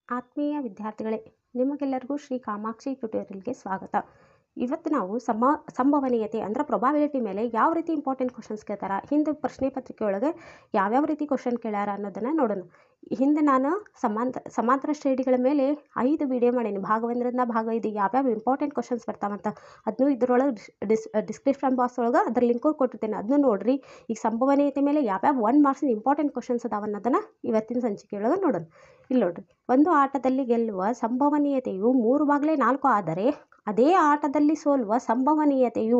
ಆತ್ಮೀಯ ವಿದ್ಯಾರ್ಥಿಗಳೇ, ನಿಮಗೆಲ್ಲರಿಗೂ ಶ್ರೀ ಕಾಮಾಕ್ಷಿ ಟ್ಯುಟೋರಿಯಲ್ಗೆ ಸ್ವಾಗತ. ಇವತ್ತು ನಾವು ಸಂಭವನೀಯತೆ ಅಂದ್ರೆ ಪ್ರೊಬಾಬಿಲಿಟಿ ಮೇಲೆ ಯಾವ ರೀತಿ ಇಂಪಾರ್ಟೆಂಟ್ ಕ್ವಶನ್ಸ್ ಕೇಳ್ತಾರೆ, ಹಿಂದೆ ಪ್ರಶ್ನೆ ಪತ್ರಿಕೆ ಒಳಗೆ ಯಾವ್ಯಾವ ರೀತಿ ಕ್ವಶನ್ ಕೇಳ್ಯಾರ ಅನ್ನೋದನ್ನು ನೋಡೋಣ. ಹಿಂದೆ ನಾನು ಸಮಾಂತರ ಶ್ರೇಣಿಗಳ ಮೇಲೆ 5 ವಿಡಿಯೋ ಮಾಡೀನಿ. ಭಾಗ 1ರಿಂದ ಭಾಗ 5 ಯಾವ್ಯಾವ ಇಂಪಾರ್ಟೆಂಟ್ ಕ್ವಶನ್ಸ್ ಬರ್ತಾವಂತ ಅದನ್ನು ಇದ್ರೊಳಗೆ ಡಿಸ್ಕ್ರಿಪ್ಷನ್ ಬಾಕ್ಸ್ ಒಳಗೆ ಅದ್ರ ಲಿಂಕು ಕೊಟ್ಟಿರ್ತೇನೆ, ಅದನ್ನು ನೋಡ್ರಿ. ಈಗ ಸಂಭವನೀಯತೆ ಮೇಲೆ ಯಾವ್ಯಾವ 1 ಮಾರ್ಕ್ಸಿನ ಇಂಪಾರ್ಟೆಂಟ್ ಕ್ವಶನ್ಸ್ ಅದಾವ ಅನ್ನೋದನ್ನು ಇವತ್ತಿನ ಸಂಚಿಕೆ ಒಳಗೆ ನೋಡೋಣ. ಇಲ್ಲಿ ನೋಡ್ರಿ, ಒಂದು ಆಟದಲ್ಲಿ ಗೆಲ್ಲುವ ಸಂಭವನೀಯತೆಯು 3/4 ಆದರೆ ಅದೇ ಆಟದಲ್ಲಿ ಸೋಲುವ ಸಂಭವನೀಯತೆಯು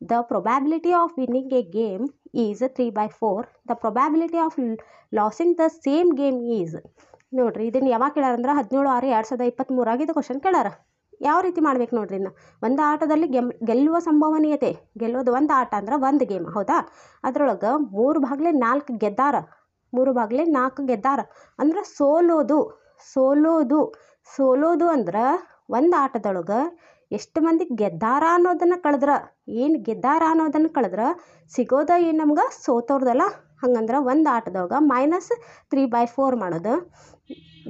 the probability of winning a game is 3/4. The probability of losing the same game is. ನೋಡ್ರಿ, ಇದನ್ನು ಯಾವಾಗ ಕೇಳಾರ ಅಂದ್ರೆ 17/6/2023 ಆಗಿದ್ದ ಕ್ವಶನ್ ಕೇಳಾರ. ಯಾವ ರೀತಿ ಮಾಡ್ಬೇಕು ನೋಡ್ರಿ. ಇನ್ನು ಒಂದು ಆಟದಲ್ಲಿ ಗೆಲ್ಲುವ ಸಂಭವನೀಯತೆ, ಗೆಲ್ಲೋದು ಒಂದು ಆಟ ಅಂದ್ರೆ ಒಂದು ಗೇಮ್, ಹೌದಾ? ಅದ್ರೊಳಗೆ 3/4 ಗೆದ್ದಾರ, 3/4 ಗೆದ್ದಾರ ಅಂದ್ರೆ ಸೋಲೋದು ಅಂದ್ರೆ ಒಂದು ಆಟದೊಳಗೆ ಎಷ್ಟು ಮಂದಿ ಗೆದ್ದಾರ ಅನ್ನೋದನ್ನು ಕಳೆದ್ರೆ ಸಿಗೋದ ಏನು ನಮ್ಗೆ ಸೋತೋರ್ದಲ್ಲ. ಹಂಗಂದ್ರೆ ಒಂದು ಆಟದೊಳಗೆ -3/4 ಮಾಡೋದು.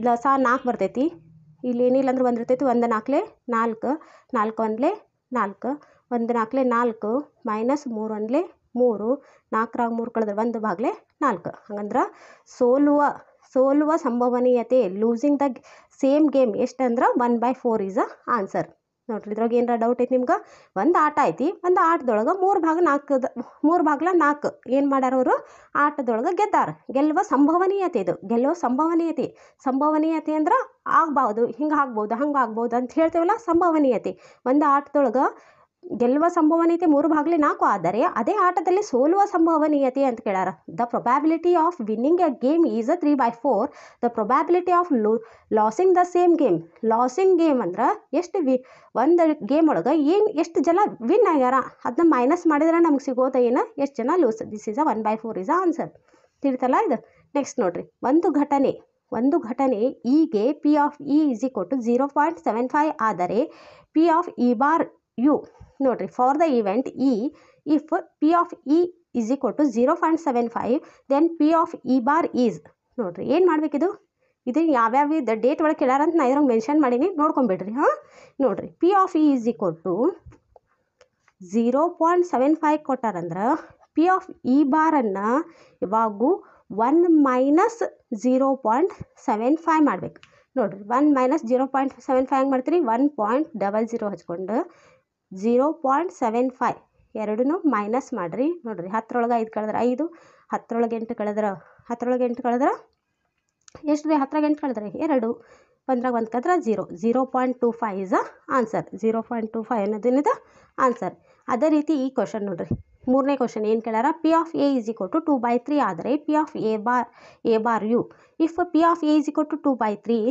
ಲಸ 4 ಬರ್ತೈತಿ, ಇಲ್ಲಿ ಏನಿಲ್ಲ ಅಂದ್ರೆ 1 ಇರ್ತೈತಿ. 1 4 4, 4 1 4, 1 4 4, -3 1 3, 4 3 ಕಳೆದ್ರೆ 1/4. ಹಂಗಂದ್ರೆ ಸೋಲುವ ಸಂಭವನೀಯತೆ, ಲೂಸಿಂಗ್ ದ ಸೇಮ್ ಗೇಮ್ ಎಷ್ಟು ಅಂದ್ರೆ 1/4 ಈಸ್ ಆನ್ಸರ್. ನೋಡ್ರಿ, ಇದ್ರಾಗ ಏನಾರ ಡೌಟ್ ಐತಿ ನಿಮ್ಗೆ? ಒಂದು ಆಟ ಐತಿ, ಒಂದು ಆಟದೊಳಗೆ 3/4 ಏನು ಮಾಡ್ಯಾರ ಅವರು? ಆಟದೊಳಗೆ ಗೆದ್ದಾರ. ಗೆಲ್ಲುವ ಸಂಭವನೀಯತೆ, ಇದು ಗೆಲ್ಲುವ ಸಂಭವನೀಯತೆ ಅಂದ್ರೆ ಆಗ್ಬೋದು, ಹಿಂಗೆ ಆಗ್ಬೋದು, ಹಂಗೆ ಆಗ್ಬೋದು ಅಂತ ಹೇಳ್ತೇವಲ್ಲ, ಸಂಭವನೀಯತೆ. ಒಂದು ಆಟದೊಳಗೆ ಗೆಲ್ಲುವ ಸಂಭವನೀಯತೆ 3/4 ಆದರೆ ಅದೇ ಆಟದಲ್ಲಿ ಸೋಲುವ ಸಂಭವನೀಯತೆ ಅಂತ ಕೇಳ್ಯಾರ. The probability of winning a game is 3/4. The probability of losing the same game. Losing game ಅಂದ್ರೆ ಒಂದು ಗೇಮ್ ಒಳಗೆ ಎಷ್ಟು ಜನ ವಿನ್ ಆಗ್ಯಾರ ಅದನ್ನ ಮೈನಸ್ ಮಾಡಿದ್ರೆ ನಮ್ಗೆ ಸಿಗೋದ ಏನು, ಎಷ್ಟು ಜನ lose. This is 1/4 is answer. ತಿಳಿತಲ್ಲ ಇದು? ನೆಕ್ಸ್ಟ್ ನೋಡ್ರಿ, ಒಂದು ಘಟನೆ ಈಗೆ P of E is equal to 0.75 ಆದರೆ P of E bar U. ನೋಡ್ರಿ, for the event E, if P of E is equal to 0.75 then P of E bar is. ನೋಡ್ರಿ, ಏನು ಮಾಡ್ಬೇಕಿದು? ಇದು ಯಾವ್ಯಾವ ಡೇಟ್ ಒಳಗೆ ಕೇಳ್ಯಾರ ಅಂತ ನಾ ಇದ್ರಾಗ ಮೆನ್ಷನ್ ಮಾಡೀನಿ, ನೋಡ್ಕೊಂಬಿಡ್ರಿ. ನೋಡ್ರಿ, P of E is equal to 0.75 ಕೊಟ್ಟಾರಂದ್ರೆ P of E bar ಅನ್ನು ಯಾವಾಗೂ 1 - 0.75 ಮಾಡ್ಬೇಕು. ನೋಡ್ರಿ, 1 - 0.75 ಹೆಂಗೆ ಮಾಡ್ತೀರಿ? 1.00 ಹಚ್ಕೊಂಡು 0.75 ಎರಡನ್ನೂ ಮೈನಸ್ ಮಾಡಿರಿ. ನೋಡ್ರಿ, 10 5 ಕಳೆದ್ರೆ 5, 10 8 ಕಳೆದ್ರೆ ಎಷ್ಟು ರೀ? 10 8 ಕಳೆದ್ರೆ 2, 1 ಕಳೆದ್ರೆ 0. 0.25 ಇಸ್ ಆನ್ಸರ್. 0.25 ಅನ್ನೋದೇನಿದೆ ಆನ್ಸರ್. ಅದೇ ರೀತಿ ಈ ಕ್ವಶನ್ ನೋಡ್ರಿ, 3ನೇ ಕ್ವಶನ್ ಏನು ಕೇಳ್ಯಾರ? P of A is equal to 2/3 ಆದರೆ P of A bar U. If P of A is equal to 2/3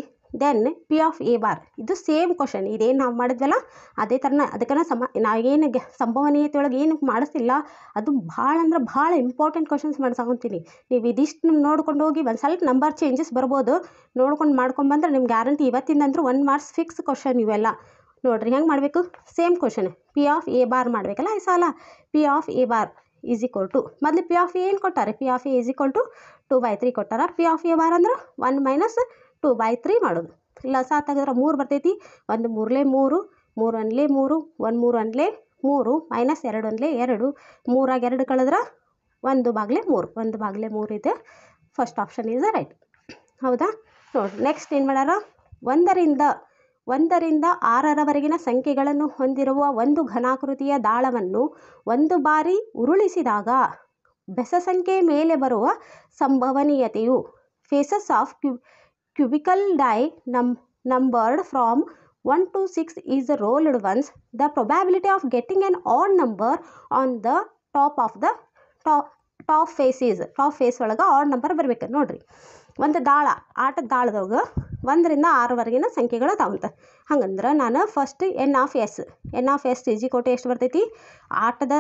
then P of A bar. ಇದು ಸೇಮ್ ಕ್ವಶನ್, ಇದೇನು ನಾವು ಮಾಡಿದ್ವಲ್ಲ ಅದೇ ಥರನ. ಅದಕ್ಕನ ನಾವೇನು ಸಂಭವನೀಯತೆ ಒಳಗೆ ಏನು ಮಾಡಿಸ್ತಿಲ್ಲ, ಅದು ಭಾಳ ಅಂದ್ರೆ ಭಾಳ ಇಂಪಾರ್ಟೆಂಟ್ ಕ್ವಶನ್ಸ್ ಮಾಡ್ಸಕೊಂತೀನಿ. ನೀವು ಇದಿಷ್ಟು ನೋಡ್ಕೊಂಡು ಹೋಗಿ ಒಂದು ಸ್ವಲ್ಪ ನಂಬರ್ ಚೇಂಜಸ್ ಬರ್ಬೋದು, ಮಾಡ್ಕೊಂಡ್ಬಂದ್ರೆ ನಿಮ್ಗೆ ಗ್ಯಾರಂಟಿ ಇವತ್ತಿಂದಂದ್ರೂ 1 ಮಾರ್ಕ್ಸ್ ಫಿಕ್ಸ್ ಕ್ವಶನ್ ಇವೆಲ್ಲ. ನೋಡ್ರಿ, ಹೆಂಗೆ ಮಾಡಬೇಕು? Same question P of A bar ಮಾಡಬೇಕಲ್ಲ ಈ ಸಾಲ. P of A bar is equal to, ಮೊದಲು P of A ಏನು ಕೊಟ್ಟಾರೆ? P of A is equal to 2/3 ಕೊಟ್ಟಾರ. P of A bar ಅಂದ್ರೆ 1 - 2/3 ಮಾಡೋದು. ಲಸ ತೆಗೆದ್ರೆ 3 ಬರ್ತೈತಿ. 1 3 3, 3 1 3, 1 3 1 3, -2 1 2, 3 2 ಕಳೆದ್ರೆ 1/3. 1/3 ಇದೆ. ಫಸ್ಟ್ ಆಪ್ಷನ್ ಈಸ್ ರೈಟ್, ಹೌದಾ? ನೋಡಿ, ನೆಕ್ಸ್ಟ್ ಏನು ಮಾಡ್ಯಾರ? 1ರಿಂದ 6ರವರೆಗಿನ ಸಂಖ್ಯೆಗಳನ್ನು ಹೊಂದಿರುವ ಒಂದು ಘನಾಕೃತಿಯ ದಾಳವನ್ನು ಒಂದು ಬಾರಿ ಉರುಳಿಸಿದಾಗ ಬೆಸ ಸಂಖ್ಯೆಯ ಮೇಲೆ ಬರುವ ಸಂಭವನೀಯತೆಯು faces of cubical die numbered from 1 to 6 is rolled once. The probability of getting an odd number on the top face ಒಳಗೆ ಆಡ್ ನಂಬರ್ ಬರ್ಬೇಕು. ನೋಡ್ರಿ, ಒಂದು ಆಟದ ದಾಳದೊಳಗೆ 1ರಿಂದ 6ರವರೆಗಿನ ಸಂಖ್ಯೆಗಳು ಅದಾವಂತ. ಹಂಗಂದ್ರೆ ನಾನು first N of S is equal to ಎಷ್ಟು ಬರ್ತೈತಿ? ಆಟದ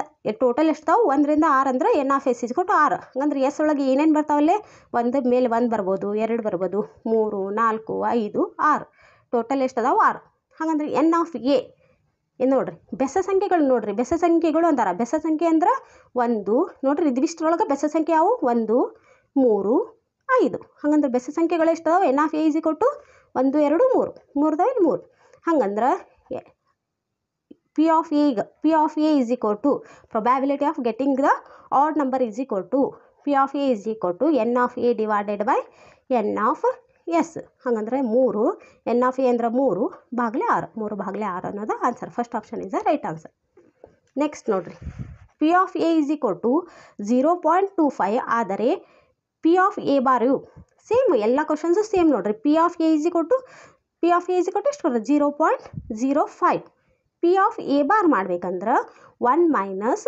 ಟೋಟಲ್ ಎಷ್ಟು ತಾವು? 1ರಿಂದ 6 ಅಂದ್ರೆ N of S is equal to 6. ಹಂಗಂದ್ರೆ ಎಸ್ ಒಳಗೆ ಏನೇನು ಬರ್ತಾವಲ್ಲೇ? 1 ಮೇಲೆ 1 ಬರ್ಬೋದು, 2 ಬರ್ಬೋದು, 3 4 5 6, ಟೋಟಲ್ ಎಷ್ಟು ಅದಾವು? 6. ಹಾಗಂದ್ರೆ N of A ನೋಡ್ರಿ, ಬೆಸ ಸಂಖ್ಯೆಗಳು ಅಂತಾರ. ಬೆಸ ಸಂಖ್ಯೆ ಅಂದ್ರೆ 1. ನೋಡ್ರಿ, ಇದಿಷ್ಟರೊಳಗೆ ಬೆಸ ಸಂಖ್ಯೆ ಯಾವು? 1 3 5. ಹಾಗಂದ್ರೆ ಬೆಸ ಸಂಖ್ಯೆಗಳು ಎಷ್ಟು? N of A is equal to 1 2 3 3 3 ಹಂಗಂದ್ರೆ P of A is equal to probability of getting the odd number is equal to P of A is equal to N of A divided by N of S. ಹಂಗಂದ್ರೆ 3 N of A ಅಂದ್ರೆ 3 ಭಾಗಲೆ 6 3 ಭಾಗಲೆ 6 ಅನ್ನೋದು answer. First option is the right answer. Next ನೋಡ್ರಿ, P of A is equal to 0.25 ಆದರೆ P of A bar same, ಎಲ್ಲ questions same ನೋಡ್ರಿ. P of A is equal to ಎಷ್ಟು ಬರುತ್ತೆ? 0.05. P of A bar ಮಾಡ್ಬೇಕಂದ್ರೆ 1 minus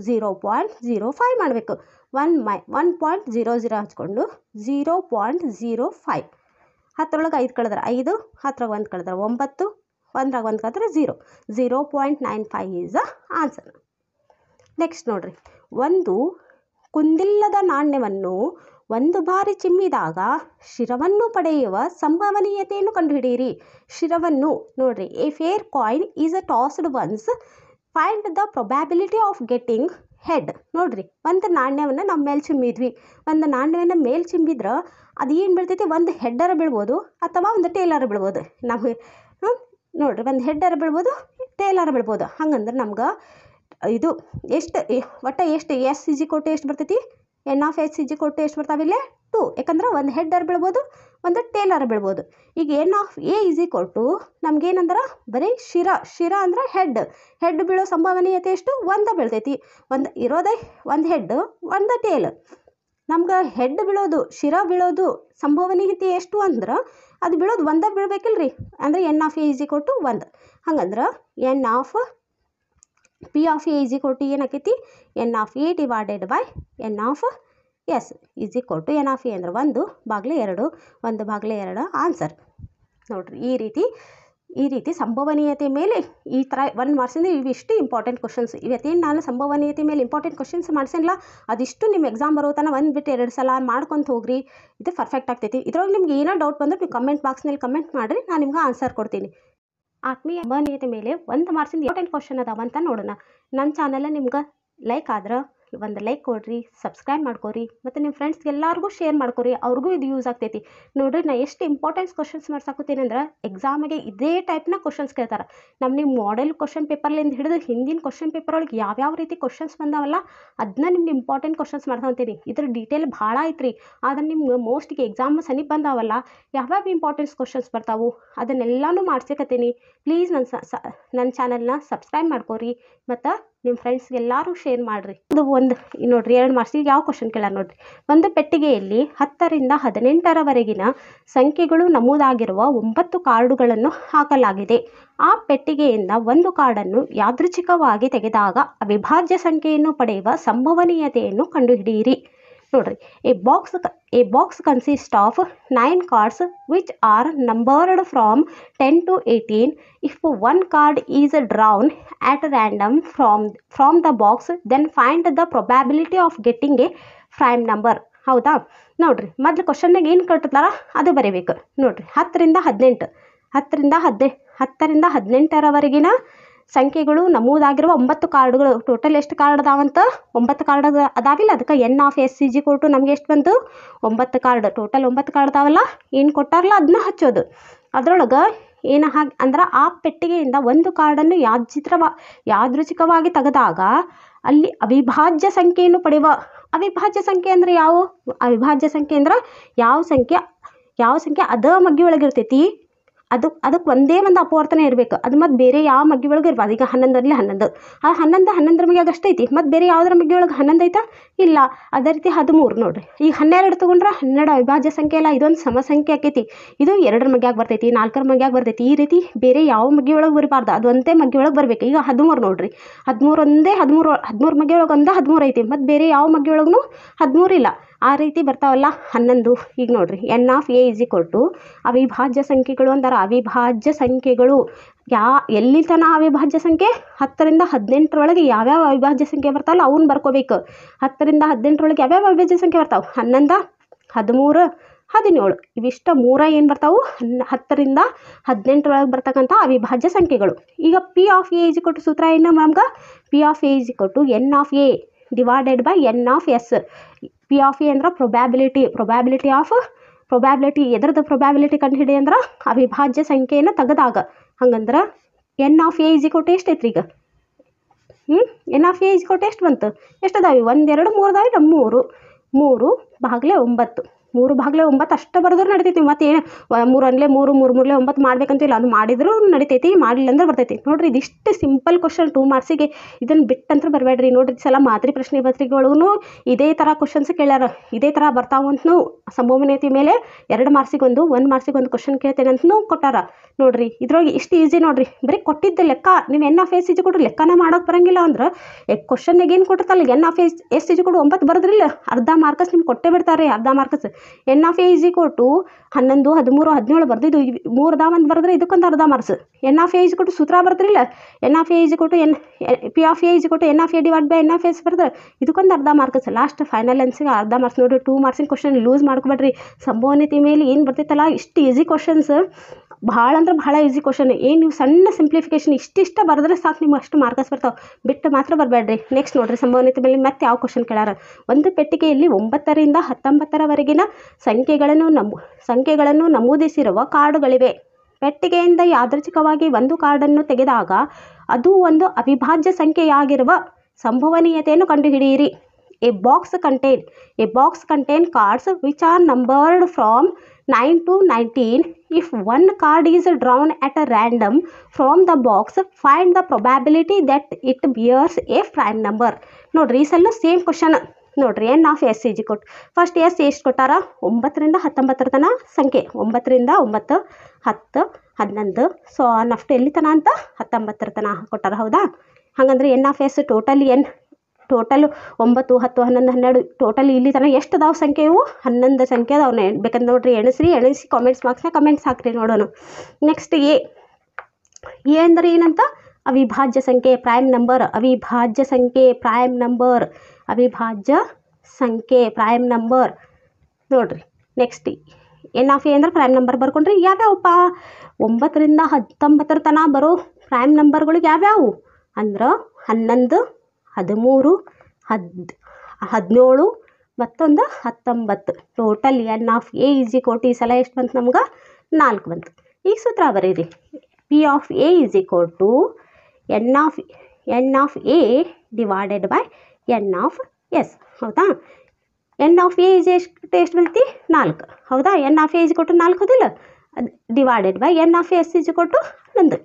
0.05 ಮಾಡಬೇಕು. 1.00 ಹಚ್ಕೊಂಡು 0.05. 10 5 ಕಳೆದ್ರೆ 5, 10 1 ಕಳೆದ್ರೆ 9, 1 1 ಕಳೆದ್ರೆ 0. 0.95 ಈಸ್ ದ ಆನ್ಸರ್. ನೆಕ್ಸ್ಟ್ ನೋಡ್ರಿ, ಒಂದು ಕುಂದಿಲ್ಲದ ನಾಣ್ಯವನ್ನು ಒಂದು ಬಾರಿ ಚಿಮ್ಮಿದಾಗ ಶಿರವನ್ನು ಪಡೆಯುವ ಸಂಭವನೀಯತೆಯನ್ನು ಕಂಡುಹಿಡಿಯಿರಿ. ಶಿರವನ್ನು ನೋಡ್ರಿ, A fair coin is a tossed once, find the probability of getting head. ನೋಡ್ರಿ, ಒಂದು ನಾಣ್ಯವನ್ನು ನಾವು ಮೇಲೆ ಚಿಮ್ಮಿದ್ವಿ. ಒಂದು ನಾಣ್ಯವನ್ನು ಮೇಲೆ ಚಿಮ್ಮಿದ್ರೆ ಅದು ಏನು ಬೀಳ್ತೈತಿ? ಒಂದು ಹೆಡ್ಡರ ಬೀಳ್ಬೋದು ಅಥವಾ ಒಂದು ಟೇಲರ್ ಬೀಳ್ಬೋದು. ನಮಗೆ ನೋಡ್ರಿ, ಒಂದು ಹೆಡ್ಡರ ಬೀಳ್ಬೋದು, ಟೇಲರ್ ಬೀಳ್ಬೋದು. ಹಂಗಂದ್ರೆ ನಮ್ಗೆ ಇದು ಎಷ್ಟು ಒಟ್ಟು ಎಷ್ಟು ಎಸ್ ಇಜಿ ಕೊಟ್ಟು ಎಷ್ಟು ಬರ್ತೈತಿ? N of S ಇಜಿ ಕೊಟ್ಟು ಎಷ್ಟು ಬರ್ತಾವಿಲ್ಲೇ? 2. ಯಾಕಂದ್ರೆ ಒಂದು ಹೆಡ್ಡರ್ ಬೀಳ್ಬೋದು, ಒಂದು ಟೇಲರ್ ಬೀಳ್ಬೋದು. ಈಗ N of A ಇಜಿ ಕೊಟ್ಟು ನಮ್ಗೇನಂದ್ರೆ ಬರೀ ಶಿರ ಅಂದ್ರೆ ಹೆಡ್ ಬೀಳೋ ಸಂಭವನೀಯತೆ ಎಷ್ಟು? 1 ಬೀಳ್ತೈತಿ. ಒಂದು ಇರೋದೇ ಒಂದು ಹೆಡ್, ಒಂದು ಟೇಲ್. ನಮ್ಗೆ ಹೆಡ್ ಬೀಳೋದು, ಶಿರ ಬೀಳೋದು ಸಂಭವನೀಯತೆ ಎಷ್ಟು ಅಂದ್ರೆ ಅದು ಬೀಳೋದು 1 ಬೀಳ್ಬೇಕಿಲ್ರಿ. ಅಂದರೆ N of A ಇಜಿ ಕೊಟ್ಟು 1. ಹಂಗಂದ್ರೆ N of P of A is equal to ಏನಾಕೈತಿ? N of A divided by N of S is equal to N of A ಅಂದ್ರೆ 1 ಭಾಗಲೆ 2, 1 ಭಾಗಲೆ 2 ಆನ್ಸರ್. ನೋಡ್ರಿ, ಈ ರೀತಿ ಸಂಭವನೀಯತೆ ಮೇಲೆ ಈ ಥರ 1 ಮಾರ್ಕ್ಸಿಂದ ಇವಿಷ್ಟು ಇಂಪಾರ್ಟೆಂಟ್ ಕ್ವಶನ್ಸ್. ಇವತ್ತೇನು ನಾನು ಸಂಭವನೀಯತೆ ಮೇಲೆ ಇಂಪಾರ್ಟೆಂಟ್ ಕ್ವಶನ್ಸ್ ಮಾಡ್ಸಿಲ್ಲ, ಅದಿಷ್ಟು ನಿಮ್ಮ ಎಕ್ಸಾಮ್ ಬರೋ ತನಕ 1 ಬಿಟ್ಟು 2 ಸಲ ಮಾಡ್ಕೊತ ಹೋಗ್ರಿ. ಇದು ಪರ್ಫೆಕ್ಟ್ ಆಗ್ತೈತಿ. ಇದ್ರೊಳಗೆ ನಿಮ್ಗೆ ಏನೋ ಡೌಟ್ ಬಂದ್ರೆ ನೀವು ಕಮೆಂಟ್ ಬಾಕ್ಸ್ನಲ್ಲಿ ಕಮೆಂಟ್ ಮಾಡಿರಿ, ನಾನು ನಿಮ್ಗೆ ಆನ್ಸರ್ ಕೊಡ್ತೀನಿ. ಆತ್ಮೀಯ ಸಂಭವನೀಯತೆ ಮೇಲೆ 1 ಮಾರ್ಕ್ಸಿಂದ ಇಂಪಾರ್ಟೆಂಟ್ ಕ್ವಶನ್ ಅದಾವಂತ ನೋಡೋಣ. ನನ್ನ ಚಾನಲ್ ನಿಮ್ಗೆ ಲೈಕ್ ಆದ್ರೆ ಒಂದು ಲೈಕ್ ಕೊಡ್ರಿ, ಸಬ್ಸ್ಕ್ರೈಬ್ ಮಾಡ್ಕೊರಿ, ಮತ್ತು ನಿಮ್ಮ ಫ್ರೆಂಡ್ಸ್ಗೆ ಎಲ್ಲರಿಗೂ ಶೇರ್ ಮಾಡ್ಕೊರಿ, ಅವ್ರಿಗೂ ಇದು ಯೂಸ್ ಆಗ್ತೈತಿ. ನೋಡ್ರಿ, ನಾ ಎಷ್ಟು ಇಂಪಾರ್ಟೆನ್ಸ್ ಕ್ವಶನ್ಸ್ ಮಾಡ್ಸಾಕೋತೀನಿ ಅಂದ್ರೆ ಎಕ್ಸಾಮಿಗೆ ಇದೇ ಟೈಪ್ನ ಕ್ವಶನ್ಸ್ ಕೇಳ್ತಾರೆ. ನಿಮ್ಮ ಮಾಡೆಲ್ ಕ್ವಶನ್ ಪೇಪರ್ಲಿಂದ ಹಿಡಿದು ಹಿಂದಿನ ಕ್ವಶನ್ ಪೇಪರ್ ಒಳಗೆ ಯಾವ್ಯಾವ ರೀತಿ ಕ್ವಶನ್ಸ್ ಬಂದಾವಲ್ಲ ಅದನ್ನ ನಿಮ್ಗೆ ಇಂಪಾರ್ಟೆಂಟ್ ಕ್ವಶನ್ಸ್ ಮಾಡ್ಕೊತೀನಿ. ಇದ್ರ ಡೀಟೇಲ್ ಭಾಳ ಐತ್ರಿ. ಆದ್ರೆ ನಿಮ್ಗೆ ಮೋಸ್ಟ್ಗೆ ಎಕ್ಸಾಮ್ ಸನಿಪ್ ಬಂದಾವಲ್ಲ ಯಾವ್ಯಾವ ಇಂಪಾರ್ಟೆನ್ಸ್ ಕ್ವಶನ್ಸ್ ಬರ್ತಾವು ಅದನ್ನೆಲ್ಲನೂ ಮಾಡ್ಸಕತ್ತೀನಿ. ಪ್ಲೀಸ್ ನನ್ನ ಚಾನಲ್ನ ಸಬ್ಸ್ಕ್ರೈಬ್ ಮಾಡ್ಕೊರಿ ಮತ್ತು ನಿಮ್ಮ ಫ್ರೆಂಡ್ಸ್ಗೆ ಎಲ್ಲರೂ ಶೇರ್ ಮಾಡಿರಿ. ಅದು ಒಂದು ನೋಡ್ರಿ, 2 ಮಾರ್ಕ್ಸಿಗೆ ಯಾವ ಕ್ವಶನ್ ಕೇಳ ನೋಡ್ರಿ. ಒಂದು ಪೆಟ್ಟಿಗೆಯಲ್ಲಿ 10 ರಿಂದ 18ರವರೆಗಿನ ಸಂಖ್ಯೆಗಳು ನಮೂದಾಗಿರುವ 9 ಕಾರ್ಡುಗಳನ್ನು ಹಾಕಲಾಗಿದೆ. ಆ ಪೆಟ್ಟಿಗೆಯಿಂದ ಒಂದು ಕಾರ್ಡನ್ನು ಯಾದೃಚ್ಛಿಕವಾಗಿ ತೆಗೆದಾಗ ಅವಿಭಾಜ್ಯ ಸಂಖ್ಯೆಯನ್ನು ಪಡೆಯುವ ಸಂಭವನೀಯತೆಯನ್ನು ಕಂಡುಹಿಡಿಯಿರಿ. ನೋಡ್ರಿ, A box consist of 9 cards which are numbered from 10 to 18. If one card is drawn at random from the box, then find the probability of getting a prime number. ಹೌದಾ? ನೋಡ್ರಿ, ಮೊದಲು ಕ್ವಶನ್ನಾಗ ಏನು ಕೊಟ್ಟಿರ್ತಾರ ಅದು ಬರೀಬೇಕು. ನೋಡ್ರಿ, 10 ರಿಂದ 18ರವರೆಗಿನ ಸಂಖ್ಯೆಗಳು ನಮೂದಾಗಿರುವ 9 ಕಾರ್ಡುಗಳು. ಟೋಟಲ್ ಎಷ್ಟು ಕಾರ್ಡ್ ಅದಾವಂತ? 9 ಕಾರ್ಡ್ ಅದಾವಿಲ್ಲ. ಅದಕ್ಕೆ N of S ಇಜಿ ಕೊಟ್ಟು ನಮ್ಗೆ ಎಷ್ಟು ಬಂತು? 9 ಕಾರ್ಡ್. ಟೋಟಲ್ 9 ಕಾರ್ಡ್ ಅದಾವಲ್ಲ, ಏನು ಕೊಟ್ಟಾರಲ್ಲ ಅದನ್ನ ಹಚ್ಚೋದು. ಅದರೊಳಗೆ ಏನು ಅಂದ್ರೆ ಆ ಪೆಟ್ಟಿಗೆಯಿಂದ ಒಂದು ಕಾರ್ಡನ್ನು ಯಾದೃಚ್ಛಿಕವಾಗಿ ತೆಗೆದಾಗ ಅಲ್ಲಿ ಅವಿಭಾಜ್ಯ ಸಂಖ್ಯೆಯನ್ನು ಪಡೆಯುವ. ಅವಿಭಾಜ್ಯ ಸಂಖ್ಯೆ ಅಂದರೆ ಯಾವ? ಅವಿಭಾಜ್ಯ ಸಂಖ್ಯೆ ಅಂದ್ರೆ ಯಾವ ಸಂಖ್ಯೆ ಅದ ಮಗ್ಗಿ ಒಳಗಿರ್ತೈತಿ ಅದಕ್ಕೆ ಒಂದೇ ಒಂದು ಅಪವರ್ತನ ಇರಬೇಕು. ಅದು ಮತ್ತು ಬೇರೆ ಯಾವ ಮಗ್ಗಿ ಒಳಗೆ ಇರ್ಬಾರ್ದು. ಈಗ 11ರಲ್ಲಿ 11, ಆ 11 ಮಗ್ಗಿಯಾಗ ಅಷ್ಟೈತಿ. ಮತ್ತು ಬೇರೆ ಯಾವುದರ ಮಗ್ಗಿ ಒಳಗೆ 11 ಐತಾ? ಇಲ್ಲ. ಅದೇ ರೀತಿ 13 ನೋಡ್ರಿ. ಈಗ 12 ತೊಗೊಂಡ್ರೆ 12 ಅವಿಭಾಜ್ಯ ಸಂಖ್ಯೆ ಅಲ್ಲ, ಇದೊಂದು ಸಮಸಂಖ್ಯೆ ಆಕೈತಿ. ಇದು 2ರ ಮಗ್ಗಿಯಾಗ ಬರ್ತೈತಿ, 4ರ ಮಗ್ಗಿಯಾಗ ಬರ್ತೈತಿ. ಈ ರೀತಿ ಬೇರೆ ಯಾವ ಮಗ್ಗಿ ಒಳಗೆ ಬರಬಾರ್ದು, ಅದು ಒಂದೇ ಮಗ್ಗಿ ಒಳಗೆ ಬರಬೇಕು. ಈಗ 13 ನೋಡ್ರಿ, 13 ಮಗ್ಗಿ ಒಳಗೆ 13 ಐತಿ, ಮತ್ತು ಬೇರೆ ಯಾವ ಮಗ್ಗಿ ಒಳಗೂ 13 ಇಲ್ಲ. ಆ ರೀತಿ ಬರ್ತಾವಲ್ಲ 11. ಈಗ ನೋಡ್ರಿ, N of A is equal to ಅವಿಭಾಜ್ಯ ಸಂಖ್ಯೆಗಳು ಅಂತಾರೆ. ಅವಿಭಾಜ್ಯ ಸಂಖ್ಯೆಗಳು ಎಲ್ಲಿ ತನಕ ಅವಿಭಾಜ್ಯ ಸಂಖ್ಯೆ? 10 ರಿಂದ 18ರೊಳಗೆ ಯಾವ್ಯಾವ ಅವಿಭಾಜ್ಯ ಸಂಖ್ಯೆ ಬರ್ತಾವಲ್ಲ ಅವನ್ನ ಬರ್ಕೋಬೇಕು. 10 ರಿಂದ 18ರೊಳಗೆ ಯಾವ್ಯಾವ ಅವಿಭಾಜ್ಯ ಸಂಖ್ಯೆ ಬರ್ತಾವೆ? 11, 13, 17 ಇವಿಷ್ಟ 3 ಏನು ಬರ್ತಾವು? 10 ರಿಂದ 18ರೊಳಗೆ ಬರ್ತಕ್ಕಂಥ ಅವಿಭಾಜ್ಯ ಸಂಖ್ಯೆಗಳು. ಈಗ P of A is equal to ಸೂತ್ರ ಏನು ನಮ್ಗೆ? P of A is equal to N of A divided by N of S. P of A ಅಂದ್ರೆ ಪ್ರೊಬ್ಯಾಬಿಲಿಟಿ ಆಫ್ ಪ್ರೊಬ್ಯಾಬಿಲಿಟಿ ಎದ್ರದ್ದು ಪ್ರೊಬ್ಯಾಬಿಲಿಟಿ ಕಂಡು ಹಿಡಿ ಅಂದ್ರೆ ಅವಿಭಾಜ್ಯ ಸಂಖ್ಯೆಯನ್ನು ತೆಗೆದಾಗ. ಹಂಗಂದ್ರೆ N of A is equal to ಎಷ್ಟು ಐತ್ರಿ ಈಗ? N of A is equal to ಎಷ್ಟು ಬಂತು? ಎಷ್ಟು ಅದಾವೆ? 1 2 3 ಅದಾವೆ. 3 3 ಭಾಗಲೆ 9 3 ಭಾಗಲೆ 9 ಅಷ್ಟು ಬರೆದ್ರು ನಡಿತೈತಿ. ಮತ್ತು ಏನು 3 1 3 3 3 9 ಮಾಡ್ಬೇಕಂತಿಲ್ಲ, ಅದು ಮಾಡಿದ್ರು ನಡಿತೈತಿ, ಮಾಡಿಲ್ಲ ಅಂದ್ರೆ ಬರ್ತೈತಿ. ನೋಡಿರಿ ಇದಿಷ್ಟು ಸಿಂಪಲ್ ಕ್ವಶನ್ 2 ಮಾರ್ಕ್ಸಿಗೆ. ಇದನ್ನು ಬಿಟ್ಟಂದ್ರೆ ಬರಬೇಡ್ರಿ. ನೋಡಿರಿ ಸಲ ಮಾದರಿ ಪ್ರಶ್ನೆ ಪತ್ರಿಕೆಗಳಿಗೂ ಇದೇ ಥರ ಕ್ವಶನ್ಸ್ ಕೇಳ್ಯಾರ, ಇದೇ ಥರ ಬರ್ತಾವಂತನೂ ಸಂಭವನೀಯತೆ ಮೇಲೆ 2 ಮಾರ್ಕ್ಸಿಗೊಂದು 1 ಮಾರ್ಕ್ಸಿಗೊಂದು ಕ್ವಶನ್ ಕೇಳ್ತೇನೆ ಅಂತನೂ ಕೊಟ್ಟಾರ. ನೋಡಿರಿ ಇದ್ರೊಳಗೆ ಇಷ್ಟು ಈಸಿ ನೋಡಿರಿ, ಬರೀ ಕೊಟ್ಟಿದ್ದ ಲೆಕ್ಕ ನೀವು ಎನ್ ಆಫ್ ಎಸ್ ಇಜ್ ಕೊಡ್ರಿ ಲೆಕ್ಕನ ಮಾಡೋಕೆ ಬರಂಗಿಲ್ಲ ಅಂದ್ರೆ ಕ್ವಶನ್ಗೆ ಏನು ಕೊಟ್ಟಿರ್ತಲ್ಲ ಎನ್ ಆಫ್ ಎಸ್ ಇಜ್ ಕೊಡು 9 ಬರೋದ್ರಿಲ್ಲ, ಅರ್ಧ ಮಾರ್ಕಸ್ ನಿಮ್ಗೆ ಕೊಟ್ಟೇ ಬಿಡ್ತಾರೆ. ಅರ್ಧ marks N of A is equal to 11 13 17 ಬರ್ದಿದ್ದು 3 ಒಂದು ಬರೆದ್ರೆ ಇದಕ್ಕೊಂದು ಅರ್ಧ marks. N of A is equal to ಸೂತ್ರ ಬರ್ದ್ರಿಲ್ಲ, N of A is equal to P of A is equal to N of A divide by N of S ಬರ್ದ್ರೆ ಇದಕ್ಕೊಂದು ಅರ್ಧ ಮಾರ್ಕ್ಸ್. ಲಾಸ್ಟ್ ಫೈನಲ್ ಆನ್ಸರ್ಗೆ ಅರ್ಧ ಮಾರ್ಕ್ಸ್. ನೋಡಿರಿ 2 ಮಾರ್ಕ್ಸಿನ question loose ಮಾಡ್ಕೊಬೇಡ್ರಿ. ಸಂಭವನೀಯತೆ ಮೇಲೆ ಏನು ಬರ್ತೈತಲ್ಲ ಇಷ್ಟು ಈಸಿ ಕ್ವಶನ್ಸ್, ಭಾಳ ಅಂದ್ರೆ ಭಾಳ ಈಸಿ ಕ್ವಶನ್. ಏನು ನೀವು ಸಣ್ಣ ಸಿಂಪ್ಲಿಫಿಕೇಶನ್ ಇಷ್ಟಿಷ್ಟ ಬರೆದ್ರೆ ಸಾಕು ನಿಮ್ಗೆ ಅಷ್ಟು ಮಾರ್ಕಸ್ ಬರ್ತಾವೆ, ಬಿಟ್ಟು ಮಾತ್ರ ಬರಬೇಡ್ರಿ. ನೆಕ್ಸ್ಟ್ ನೋಡಿರಿ ಸಂಭವನೀಯತೆ ಮೇಲೆ ಮತ್ತೆ ಯಾವ ಕ್ವಶನ್ ಕೇಳಾರ. ಒಂದು ಪೆಟ್ಟಿಗೆಯಲ್ಲಿ 9 ರಿಂದ 19ರವರೆಗಿನ ಸಂಖ್ಯೆಗಳನ್ನು ನಮೂದಿಸಿರುವ ಕಾರ್ಡುಗಳಿವೆ. ಪೆಟ್ಟಿಗೆಯಿಂದ ಯಾದೃಚ್ಛಿಕವಾಗಿ ಒಂದು ಕಾರ್ಡನ್ನು ತೆಗೆದಾಗ ಅದು ಒಂದು ಅವಿಭಾಜ್ಯ ಸಂಖ್ಯೆಯಾಗಿರುವ ಸಂಭವನೀಯತೆಯನ್ನು ಕಂಡುಹಿಡಿಯಿರಿ. A box contain cards which are numbered from 9 to 19. If one card is drawn at a random from the box, find the probability that it bears a prime number. ನೋಡ್ರಿ ಈ ಸಲ ಸೇಮ್ ಕ್ವಶನ್. ನೋಡ್ರಿ N of S ಇಜ್ ಕೊಟ್ಟು first S ಎಷ್ಟು ಕೊಟ್ಟಾರ? 9 ರಿಂದ 19 ತನ ಸಂಖ್ಯೆ. 9 ರಿಂದ 9 10 11 ಸೊ ನಫ್ಟ್ ಎಲ್ಲಿ ತನ ಅಂತ 19 ತನ ಕೊಟ್ಟಾರ. ಹೌದಾ? ಹಾಗಂದ್ರೆ N of S total 9 10 11 12 total ಇಲ್ಲಿ ತನಕ ಎಷ್ಟು ಅದಾವೆ ಸಂಖ್ಯೆವು? 11 ಸಂಖ್ಯೆ ಅದಾವೆ. ಬೇಕಂದ್ರೆ ನೋಡ್ರಿ ಎಣಿಸಿ ಕಾಮೆಂಟ್ಸ್ ಬಾಕ್ಸ್ನಾಗ ಕಮೆಂಟ್ಸ್ ಹಾಕ್ರಿ ನೋಡೋಣ. ನೆಕ್ಸ್ಟ್ ಎ ಅಂದರೆ ಏನಂತ? ಅವಿಭಾಜ್ಯ ಸಂಖ್ಯೆ, ಪ್ರೈಮ್ ನಂಬರ್. ಅವಿಭಾಜ್ಯ ಸಂಖ್ಯೆ, ಪ್ರೈಮ್ ನಂಬರ್. ಅವಿಭಾಜ್ಯ ಸಂಖ್ಯೆ, ಪ್ರೈಮ್ ನಂಬರ್. ನೋಡ್ರಿ ನೆಕ್ಸ್ಟ್ ಎನ್ ಆಫ್ ಎ ಅಂದ್ರೆ ಪ್ರೈಮ್ ನಂಬರ್ ಬರ್ಕೊಂಡ್ರಿ. ಯಾವ್ಯಾವಪ್ಪ? 9 ರಿಂದ 19 ತನಕ ಬರೋ ಪ್ರೈಮ್ ನಂಬರ್ಗಳಿಗೆ ಯಾವ್ಯಾವು ಅಂದ್ರೆ 11 13 17 ಮತ್ತೊಂದು 19. Total N of A is equal to ಈ ಸಲ ಎಷ್ಟು ಬಂತು ನಮ್ಗೆ? 4 ಬಂತು. ಈಗ ಸೂತ್ರ ಬರೀರಿ. P of A is equal to N of A divided by N of S. ಹೌದಾ? ಎನ್ ಆಫ್ ಎ ಈಸ್ ಎಷ್ಟು ಬರ್ತೈತಿ? 4. ಹೌದಾ? N of A is equal to 4 ಹೌದಿಲ್ಲ? Divided by N of S is equal to 11.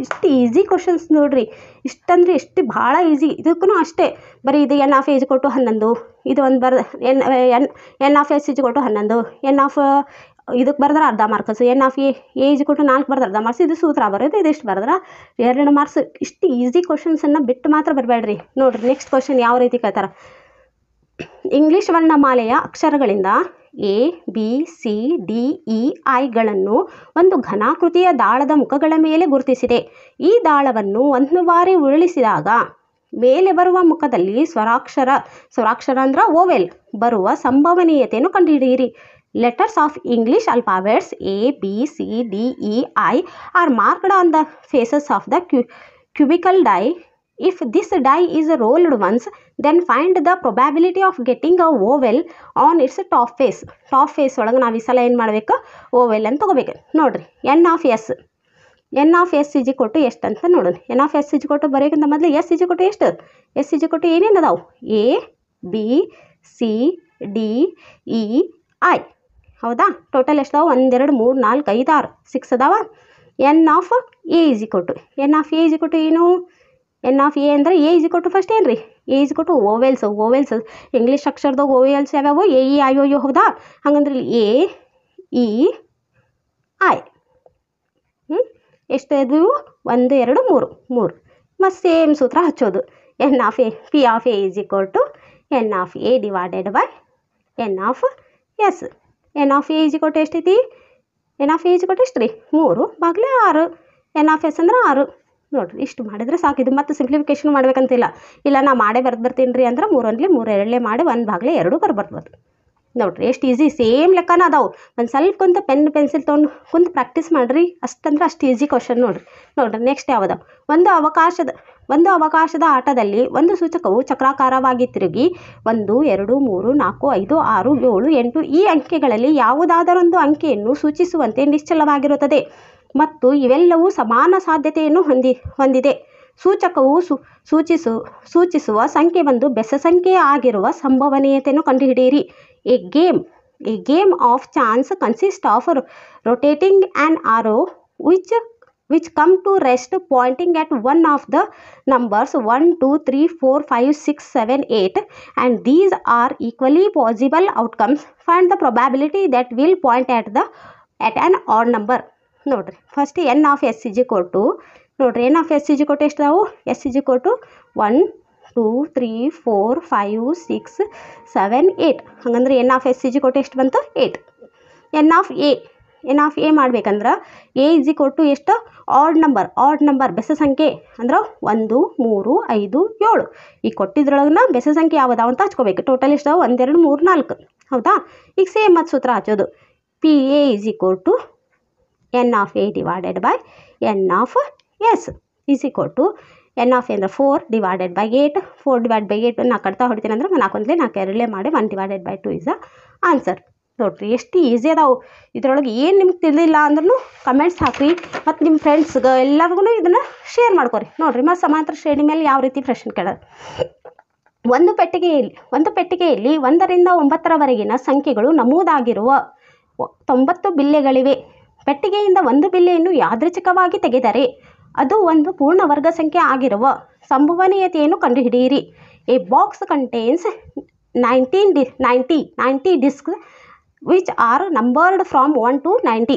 ಇಷ್ಟು easy questions ನೋಡ್ರಿ. ಇಷ್ಟಂದ್ರೆ ಎಷ್ಟು ಭಾಳ easy. ಇದಕ್ಕೂ ಅಷ್ಟೇ ಬರೀ ಇದು N of A is equal to 11, ಇದು ಒಂದು N of S is equal to 11, N of ಇದಕ್ಕೆ ಬರೆದ್ರೆ ಅರ್ಧ marks, N of A is equal to 4 ಬರೆದ್ರೆ ಅರ್ಧ ಮಾರ್ಕ್ಸ್. ಇದು ಸೂತ್ರ ಬರೋದು, ಇದಿಷ್ಟು ಬರೆದ್ರೆ 2 ಮಾರ್ಕ್ಸ್. ಇಷ್ಟು ಈಸಿ ಕ್ವಶನ್ಸನ್ನು ಬಿಟ್ಟು ಮಾತ್ರ ಬರಬೇಡ್ರಿ. ನೋಡಿರಿ ನೆಕ್ಸ್ಟ್ ಕ್ವಶನ್ ಯಾವ ರೀತಿ ಕೇಳ್ತಾರೆ. ಇಂಗ್ಲೀಷ್ ವರ್ಣಮಾಲೆಯ ಅಕ್ಷರಗಳಿಂದ A B C D E ಐಗಳನ್ನು ಒಂದು ಘನಾಕೃತಿಯ ದಾಳದ ಮುಖಗಳ ಮೇಲೆ ಗುರುತಿಸಿದೆ. ಈ ದಾಳವನ್ನು ಒಂದು ಬಾರಿ ಉರುಳಿಸಿದಾಗ ಮೇಲೆ ಬರುವ ಮುಖದಲ್ಲಿ ಸ್ವರಾಕ್ಷರ ಅಂದ್ರೆ ಓವೆಲ್ ಬರುವ ಸಂಭವನೀಯತೆಯನ್ನು ಕಂಡುಹಿಡಿಯಿರಿ. Letters of English alphabets A, B, C, D, E, I are marked on the faces of the cubical die. If this die is rolled once, then find the probability of getting a vowel on its top face. Top face ಒಳಗೆ ನಾವು ಈ ಸಲ ಏನು ಮಾಡಬೇಕು? Vowel ಅಂತ ತೊಗೋಬೇಕು. ನೋಡಿರಿ N of S ಇಜಿ ಕೊಟ್ಟು ಎಷ್ಟು ಅಂತ ನೋಡೋಣ. ಎನ್ ಆಫ್ ಎಸ್ ಇಜಿ ಕೊಟ್ಟು ಬರೋಕ್ಕಿಂತ ಮೊದಲು ಎಸ್ ಇಜಿ ಕೊಟ್ಟು ಎಷ್ಟು? ಎಸ್ ಇಜಿ ಕೊಟ್ಟು ಏನೇನು ಅದಾವೆ? A B C D E I. ಹೌದಾ? ಟೋಟಲ್ ಎಷ್ಟು ಅದಾವೆ? 1 2 3 4 5 6 6 ಅದಾವ. ಎನ್ ಆಫ್ ಎ ಇಜಿ ಕೊಟ್ಟು ಏನು? ಎನ್ ಆಫ್ ಎ ಅಂದರೆ ಎ ಇಜಿ ಕೊಟ್ಟು ಫಸ್ಟ್ ಏನು ರೀ? ಎ ಇಜಿ ಕೊಟ್ಟು ಓವೆಲ್ಸ್. ಇಂಗ್ಲೀಷ್ ಅಕ್ಷರದಾಗ ಓವೆಲ್ಸ್ ಯಾವ್ಯಾವು? A E I O. ಹೌದಾ? ಹಂಗಂದ್ರೆ ಎ ಇ ಐ ಎಷ್ಟು ಇದ್ವು? 1 2 3 ಮತ್ತು ಸೇಮ್ ಸೂತ್ರ ಹಚ್ಚೋದು. N of A P of A is equal to N of A divided by N of S. N of A is equal to ಎಷ್ಟೈತಿ? N of A is equal to ಎಷ್ಟು ರೀ? 3 ಭಾಗಲೆ 6. N of S ಅಂದ್ರೆ 6. ನೋಡಿರಿ ಇಷ್ಟು ಮಾಡಿದರೆ ಸಾಕು. ಇದು ಮತ್ತೆ ಸಿಂಪ್ಲಿಫಿಕೇಶನ್ ಮಾಡ್ಬೇಕಂತಿಲ್ಲ. ಇಲ್ಲ ನಾ ಮಾಡೇ ಬರ್ತೀನಿ ರೀ ಅಂದ್ರೆ 3 1 3 2 ಮಾಡಿ 1 ಭಾಗಲೆ 2 ಬರ್ಬೋದು. ನೋಡ್ರಿ ಎಷ್ಟು ಈಸಿ ಸೇಮ್ ಲೆಕ್ಕನ ಅದಾವೆ. ಒಂದು ಸ್ವಲ್ಪ ಕುಂತ ಪೆನ್ ಪೆನ್ಸಿಲ್ ತೊಗೊಂಡು ಕುಂತು ಪ್ರಾಕ್ಟೀಸ್ ಮಾಡಿರಿ, ಅಷ್ಟಂದ್ರೆ ಅಷ್ಟು ಈಸಿ ಕ್ವಶನ್ ನೋಡ್ರಿ ನೆಕ್ಸ್ಟ್ ಯಾವ್ದು. ಒಂದು ಅವಕಾಶದ ಆಟದಲ್ಲಿ ಒಂದು ಸೂಚಕವು ಚಕ್ರಾಕಾರವಾಗಿ ತಿರುಗಿ 1 2 3 4 5 6 7 8 ಈ ಅಂಕೆಗಳಲ್ಲಿ ಯಾವುದಾದರೊಂದು ಅಂಕೆಯನ್ನು ಸೂಚಿಸುವಂತೆ ನಿಶ್ಚಲವಾಗಿರುತ್ತದೆ ಮತ್ತು ಇವೆಲ್ಲವೂ ಸಮಾನ ಸಾಧ್ಯತೆಯನ್ನು ಹೊಂದಿದೆ. ಸೂಚಕವು ಸೂಚಿಸುವ ಸಂಖ್ಯೆ ಒಂದು ಬೆಸ ಸಂಖ್ಯೆ ಆಗಿರುವ ಸಂಭವನೀಯತೆಯನ್ನು ಕಂಡುಹಿಡಿಯಿರಿ. A game of chance consists of rotating an arrow which come to rest pointing at one of the numbers 1, 2, 3, 4, 5, 6, 7, 8 and these are equally possible outcomes. Find the probability that will point at an odd number. ನೋಡ್ರಿ first n of s is equal to ನೋಡ್ರಿ n of s is equal to ಎಷ್ಟು ಅದಾವು? s is equal to 1 2 3 4 5 6 7 8. ಹಾಗಂದ್ರೆ n of s is equal to ಎಷ್ಟು ಬಂತು? 8. n of a ಮಾಡ್ಬೇಕಂದ್ರೆ a is equal to ಎಷ್ಟು? Odd number ಬೆಸ ಸಂಖ್ಯೆ ಅಂದ್ರೆ 1 3 5 7. ಈಗ ಕೊಟ್ಟಿದ್ರೊಳಗನ ಬೆಸ ಸಂಖ್ಯೆ ಯಾವ್ದಾವ ಅಂತ ಹಚ್ಕೋಬೇಕು. ಟೋಟಲ್ ಎಷ್ಟು? 1 2 3 4. ಹೌದಾ? ಈಗ ಸೇಮ್ ಮತ್ತು ಸೂತ್ರ ಹಚ್ಚೋದು. p a is equal to n of a divided by n of s is equal to n of a ಅಂದರೆ 4 divided by 8. 4 divided by 8 ನಾ ಕಟ್ತಾ ಹೊಡಿತೀನಿ ಅಂದ್ರೆ 4 1 4 2 ಮಾಡಿ 1 divided by 2 is the answer. ನೋಡ್ರಿ ಎಷ್ಟು ಈಸಿ ಅದಾವು. ಇದರೊಳಗೆ ಏನು ನಿಮ್ಗೆ ತಿಳಿದಿಲ್ಲ ಅಂದ್ರೂ ಕಮೆಂಟ್ಸ್ ಹಾಕಿರಿ ಮತ್ತು ನಿಮ್ಮ ಫ್ರೆಂಡ್ಸ್ಗೆ ಎಲ್ಲರಿಗೂ ಇದನ್ನು ಶೇರ್ ಮಾಡ್ಕೊರಿ. ನೋಡ್ರಿ ಮತ್ತು ಸಮಾಂತರ ಶ್ರೇಣಿ ಮೇಲೆ ಯಾವ ರೀತಿ ಪ್ರಶ್ನೆ ಕೇಳೋದು. ಒಂದು ಪೆಟ್ಟಿಗೆಯಲ್ಲಿ 1 ರಿಂದ 9ರವರೆಗಿನ ಸಂಖ್ಯೆಗಳು ನಮೂದಾಗಿರುವ 90 ಬಿಲ್ಲೆಗಳಿವೆ. ಪೆಟ್ಟಿಗೆಯಿಂದ ಒಂದು ಬಿಲ್ಲೆಯನ್ನು ಯಾದೃಚ್ಛಿಕವಾಗಿ ತೆಗೆದರೆ ಅದು ಒಂದು ಪೂರ್ಣ ವರ್ಗ ಸಂಖ್ಯೆ ಆಗಿರುವ ಸಂಭವನೀಯತೆಯನ್ನು ಕಂಡುಹಿಡಿಯಿರಿ. A box contains 90 discs which are numbered from 1 to 90.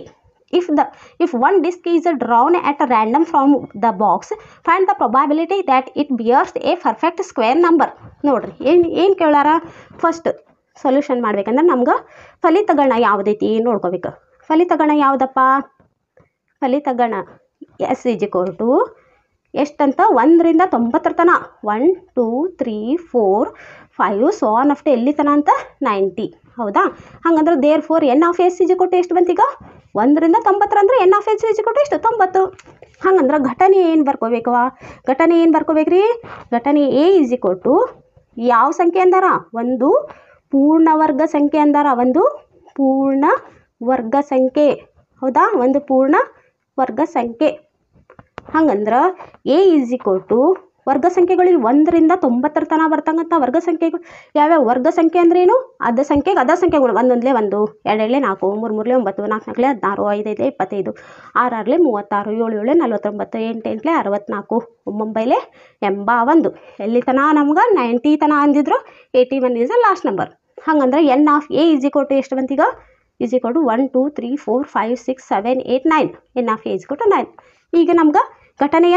If one disc is drawn at random from the box, find the probability that it bears a perfect square number. ನೋಡ್ರಿ ಏನು ಕೇಳಾರ? ಫಸ್ಟ್ ಸೊಲ್ಯೂಷನ್ ಮಾಡ್ಬೇಕಂದ್ರೆ ನಮ್ಗೆ ಫಲಿತಗಣ ಯಾವುದೈತಿ ನೋಡ್ಕೋಬೇಕು. ಫಲಿತಗಣ ಯಾವುದಪ್ಪ? ಫಲಿತಗಣ s is equal to ಎಷ್ಟಂತ 1 ರಿಂದ 90 ತನ 1 2 3 4 5 so on ಅಷ್ಟು ಎಲ್ಲಿ ತನ ಅಂತ 90. ಹೌದಾ? ಹಾಗಂದ್ರೆ therefore n of s is equal to ಎಷ್ಟು ಬಂತೀಗ? 1 ರಿಂದ 90 ಅಂದ್ರೆ n of s is equal to ಎಷ್ಟು? 90. ಹಾಗಂದ್ರೆ ಘಟನೆ ಏನು ಬರ್ಕೋಬೇಕವ? ಘಟನೆ ಏನು ಬರ್ಕೋಬೇಕ್ರಿ? ಘಟನೆ a is equal to ಯಾವ ಸಂಖ್ಯೆ ಅಂದಾರ? ಒಂದು ಪೂರ್ಣವರ್ಗ ಸಂಖ್ಯೆ ಅಂದಾರ. ಒಂದು ಪೂರ್ಣ ವರ್ಗ ಸಂಖ್ಯೆ. ಹೌದಾ? ಒಂದು ಪೂರ್ಣ ವರ್ಗ ಸಂಖ್ಯೆ. ಹಂಗಂದ್ರೆ a is equal to ವರ್ಗ ಸಂಖ್ಯೆಗಳಿಗೆ 1 ರಿಂದ 90 ತನಕ ಬರ್ತಕ್ಕಂಥ ವರ್ಗ ಸಂಖ್ಯೆಗಳು ಯಾವ್ಯಾವ? ವರ್ಗ ಸಂಖ್ಯೆ ಅಂದ್ರೆ ಏನು? ಅದ ಸಂಖ್ಯೆಗಳು 1 1 4 2 2 4 3 3 9 4 4 16 5 5 25 6 6 36 7 7 49 8 8 64 9 81. ಎಲ್ಲಿ ತನಕ ನಮ್ಗೆ 90 ತನಕ ಅಂದಿದ್ರು 81 is the last number. ಹಂಗಂದ್ರೆ n of a is equal to ಎಷ್ಟು ಬಂತೀಗ? is equal to 1 2 3 4 5 6 7 8 9. n of a is equal to 9. ಈಗ ನಮ್ಗೆ ಘಟನೆಯ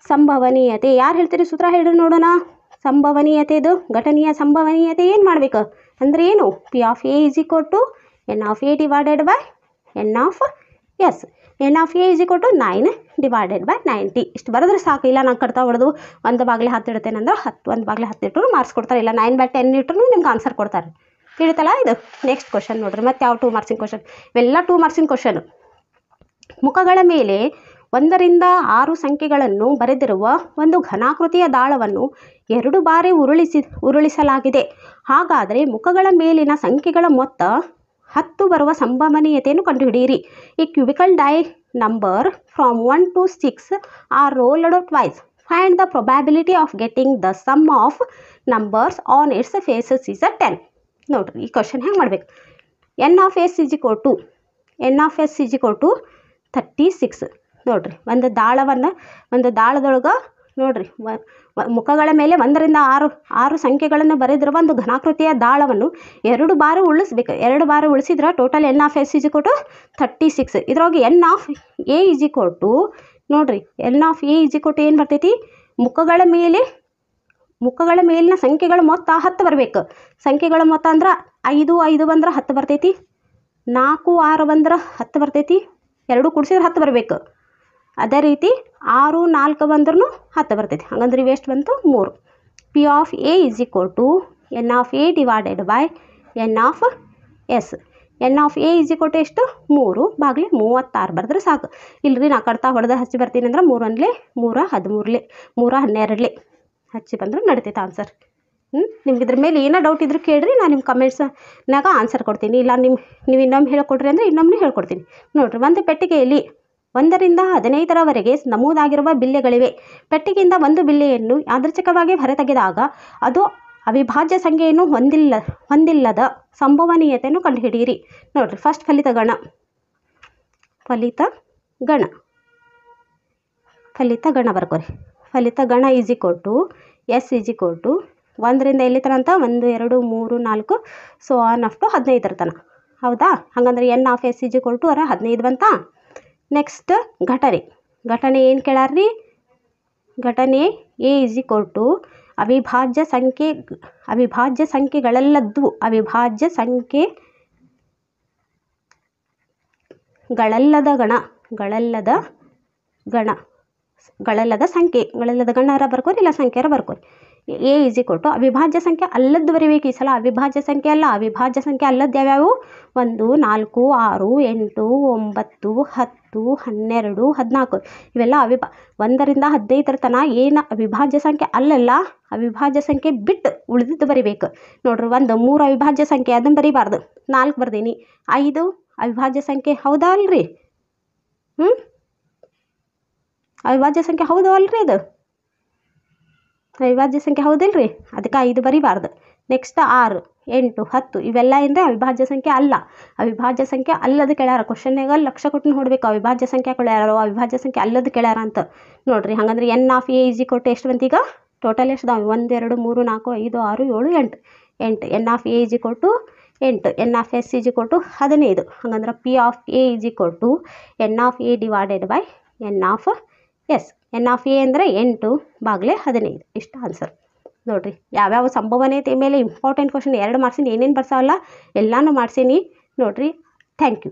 ಸಂಭವನೀಯತೆ ಯಾರು ಹೇಳ್ತೀರಿ? ಸೂತ್ರ ಹೇಳ್ರಿ ನೋಡೋಣ. ಸಂಭವನೀಯತೆದು ಘಟನೆಯ ಸಂಭವನೀಯತೆ ಏನು ಮಾಡಬೇಕು ಅಂದರೆ ಏನು? p of a is equal to n of a divided by n of s. n of a is equal to 9 divided by 90. ಇಷ್ಟು ಬರೆದ್ರೆ ಸಾಕು. ಇಲ್ಲ ನಾನು ಕಟ್ತಾ ಹೊಡೆದು 1/10 ಇಡ್ತೇನೆ ಅಂದ್ರೆ 1/10 ಇಟ್ಟರು ಮಾರ್ಕ್ಸ್ ಕೊಡ್ತಾರೆ. ಇಲ್ಲ 9/10 ಇಟ್ಟರು ನಿಮ್ಗೆ ಆನ್ಸರ್ ಕೊಡ್ತಾರೆ. ತಿಳಿತಲ್ಲ ಇದು? ನೆಕ್ಸ್ಟ್ ಕ್ವಶನ್ ನೋಡ್ರಿ. ಮತ್ತೆ ಯಾವ 2 ಮಾರ್ಕ್ಸಿನ ಕ್ವಶನ್? ಇವೆಲ್ಲ 2 ಮಾರ್ಕ್ಸಿನ ಕ್ವಶನ್. ಮುಖಗಳ ಮೇಲೆ 1 ರಿಂದ 6 ಸಂಖ್ಯೆಗಳನ್ನು ಬರೆದಿರುವ ಒಂದು ಘನಾಕೃತಿಯ ದಾಳವನ್ನು 2 ಬಾರಿ ಉರುಳಿಸಲಾಗಿದೆ. ಹಾಗಾದರೆ ಮುಖಗಳ ಮೇಲಿನ ಸಂಖ್ಯೆಗಳ ಮೊತ್ತ 10 ಬರುವ ಸಂಭವನೀಯತೆಯನ್ನು ಕಂಡುಹಿಡಿಯಿರಿ. ಈ cubical die number from 1 to 6 are rolled twice. Find the probability of getting the sum of numbers on its faces is 10. ನೋಡ್ರಿ ಈ ಕ್ವಶನ್ ಹೆಂಗೆ ಮಾಡ್ಬೇಕು? n of s is equal to 36. ನೋಡ್ರಿ ಒಂದು ದಾಳದೊಳಗೆ ನೋಡ್ರಿ ಮುಖಗಳ ಮೇಲೆ 1 ರಿಂದ 6 ಸಂಖ್ಯೆಗಳನ್ನು ಬರೆದಿರುವ ಒಂದು ಘನಾಕೃತಿಯ ದಾಳವನ್ನು 2 ಬಾರಿ ಉಳಿಸ್ಬೇಕು. 2 ಬಾರಿ ಉಳಿಸಿದ್ರೆ total n of s is equal to 36. ಇದ್ರೊಳಗೆ n of a is equal to ನೋಡ್ರಿ n of a is equal to ಏನು ಬರ್ತೈತಿ? ಮುಖಗಳ ಮೇಲಿನ ಸಂಖ್ಯೆಗಳ ಮೊತ್ತ 10 ಬರಬೇಕು. ಸಂಖ್ಯೆಗಳ ಮೊತ್ತ ಅಂದ್ರೆ 5 5 ಬಂದ್ರೆ 10 ಬರ್ತೈತಿ. 4 6 ಬಂದ್ರೆ 10 ಬರ್ತೈತಿ. 2 ಕೂಡಿಸಿದ್ರೆ 10 ಬರಬೇಕು. ಅದೇ ರೀತಿ 6 4 ಬಂದ್ರೂ 10 ಬರ್ತೈತಿ. ಹಾಗಂದ್ರೆ ಇವು ಎಷ್ಟು ಬಂತು? 3. P of A is equal to N of A divided by N of S. N of A is equal to ಎಷ್ಟು 3 ಬಾಗ್ಲಿ 36 ಬರೆದ್ರೆ ಸಾಕು. ಇಲ್ರಿ ನಾ ಕಡ್ತಾ ಹೊಡೆದ ಹಚ್ಚಿ ಬರ್ತೀನಿ ಅಂದ್ರೆ 3 1 3 13 3 12 ಹಚ್ಚಿ ಬಂದ್ರೆ ನಡಿತೈತೆ ಆನ್ಸರ್. ನಿಮ್ಗೆ ಇದ್ರ ಮೇಲೆ ಏನೋ ಡೌಟ್ ಇದ್ರೂ ಕೇಳ್ರಿ, ನಾನು ನಿಮ್ಮ ಕಮೆಂಟ್ಸ್ನಾಗ ಆನ್ಸರ್ ಕೊಡ್ತೀನಿ. ಇಲ್ಲ ನೀವು ಇನ್ನೊಮ್ಮೆ ಹೇಳ್ಕೊಡ್ರಿ ಅಂದರೆ ಇನ್ನೊಮ್ಮೆ ಹೇಳ್ಕೊಡ್ತೀನಿ. ನೋಡಿರಿ, ಒಂದು ಪೆಟ್ಟಿಗೆಯಲ್ಲಿ 1 ರಿಂದ 15ರವರೆಗೆ ನಮೂದಾಗಿರುವ ಬಿಲ್ಲೆಗಳಿವೆ. ಪೆಟ್ಟಿಗೆಯಿಂದ ಒಂದು ಬಿಲ್ಲೆಯನ್ನು ಯಾದೃಚ್ಛಿಕವಾಗಿ ಹೊರತೆಗೆದಾಗ ಅದು ಅವಿಭಾಜ್ಯ ಸಂಖ್ಯೆಯನ್ನು ಹೊಂದಿಲ್ಲದ ಸಂಭವನೀಯತೆಯನ್ನು ಕಂಡುಹಿಡಿಯಿರಿ. ನೋಡಿರಿ, ಫಸ್ಟ್ ಫಲಿತಗಣ ಬರ್ಕೋರಿ. ಫಲಿತಗಣ is equal to S is equal to 1 ರಿಂದ ಎಲ್ಲಿ ತನಕ 1 2 3 4 ಸೊ ಆನ್ ಅಪ್ ಟು 15 ತನಕ. ಹೌದಾ? ಹಾಗಂದ್ರೆ N of S is equal to 15 ಬಂತಾ? ನೆಕ್ಸ್ಟ್ ಘಟನೆ ಏನು ಕೇಳಾರ್ರಿ? ಘಟನೆ ಎ ಈಸ್ ಈಕ್ವಲ್ ಟು ಅವಿಭಾಜ್ಯ ಸಂಖ್ಯೆಗಳಲ್ಲದ್ದು ಗಳಲ್ಲದ ಗಣರ ಬರ್ಕೋರಿ, ಇಲ್ಲ ಸಂಖ್ಯೆರ ಬರ್ಕೋರಿ. ಎ ಈಸ್ ಈಕ್ವಲ್ ಟು ಅವಿಭಾಜ್ಯ ಸಂಖ್ಯೆ ಅಲ್ಲದ್ದು ಬರೀಬೇಕು. ಈ ಸಲ ಅವಿಭಾಜ್ಯ ಸಂಖ್ಯೆ ಅಲ್ಲ, ಅವಿಭಾಜ್ಯ ಸಂಖ್ಯೆ ಅಲ್ಲದ್ದು ಯಾವ್ಯಾವು? 1 4 6 8 9 10 12 14 ಇವೆಲ್ಲ 1 ರಿಂದ 15 ತನಕ ಏನು ಅವಿಭಾಜ್ಯ ಸಂಖ್ಯೆ ಅಲ್ಲಲ್ಲ, ಅವಿಭಾಜ್ಯ ಸಂಖ್ಯೆ ಬಿಟ್ಟು ಉಳಿದಿದ್ದು ಬರಿಬೇಕು. ನೋಡ್ರಿ, 1 3 ಅವಿಭಾಜ್ಯ ಸಂಖ್ಯೆ ಅದನ್ನು ಬರೀಬಾರ್ದು, 4 ಬರ್ದೀನಿ. 5 ಅವಿಭಾಜ್ಯ ಸಂಖ್ಯೆ ಹೌದಾ ಅಲ್ರಿ? ಅವಿಭಾಜ್ಯ ಸಂಖ್ಯೆ ಹೌದು ಅಲ್ರಿ? ಅದು ಅವಿಭಾಜ್ಯ ಸಂಖ್ಯೆ ಹೌದಿಲ್ರಿ? ಅದಕ್ಕೆ 5 ಬರೀಬಾರ್ದು. ನೆಕ್ಸ್ಟ್ 6 8 10 ಇವೆಲ್ಲ ಅಂದರೆ ಅವಿಭಾಜ್ಯ ಸಂಖ್ಯೆ ಅಲ್ಲ. ಅವಿಭಾಜ್ಯ ಸಂಖ್ಯೆ ಅಲ್ಲದ ಕೇಳ್ಯಾರ. ಕ್ವಶನ್ಯಾಗ ಲಕ್ಷ ಕೊಟ್ಟು ನೋಡ್ಬೇಕು, ಅವಿಭಾಜ್ಯ ಸಂಖ್ಯೆ ಕೊಳ್ಯಾರೋ ಅವಿಭಾಜ್ಯ ಸಂಖ್ಯೆ ಅಲ್ಲದ ಕೇಳ್ಯಾರ ಅಂತ. ನೋಡ್ರಿ, ಹಾಗಂದ್ರೆ N of A is equal to ಎಷ್ಟು ಬಂತೀಗ? ಟೋಟಲ್ ಎಷ್ಟು ಅದಾವೆ? 1 2 3 4 5 6 7 8. N of A is equal to 8. N of S is equal to 15. ಹಾಗಂದ್ರೆ P of A is equal to N of A divided by N of S. N of A ಅಂದರೆ 8 ಬಾಗ್ಲೆ 15. ಇಷ್ಟು answer. ನೋಡಿರಿ, ಯಾವ್ಯಾವ ಸಂಭವನೀಯತೆ ಮೇಲೆ important question 2 ಮಾಡ್ಸೀನಿ. ಏನೇನು ಬರ್ಸಾವಲ್ಲ ಎಲ್ಲನೂ ಮಾಡ್ಸೀನಿ. ನೋಡಿರಿ, ಥ್ಯಾಂಕ್ ಯು.